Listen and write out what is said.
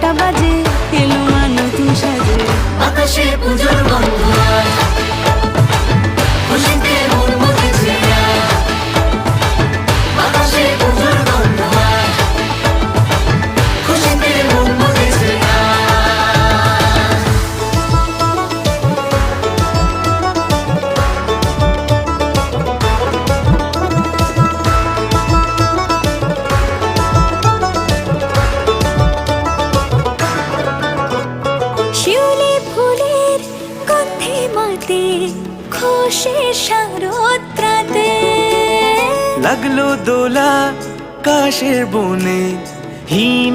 ঘন্টা বাজে, এলো মা নতুন সাজে। বাতাসে পুজোর গন্ধ আজ, খুশিতে মন মতেছে আজ। বাতাসে পুজোর গন্ধ আজ, খুশিতে মন মতেছে আজ। শিউলি ফুলের গন্ধে মাতে, খুশির শারদ প্রাতে। লাগলো দোলা কাশের বনে, হিমে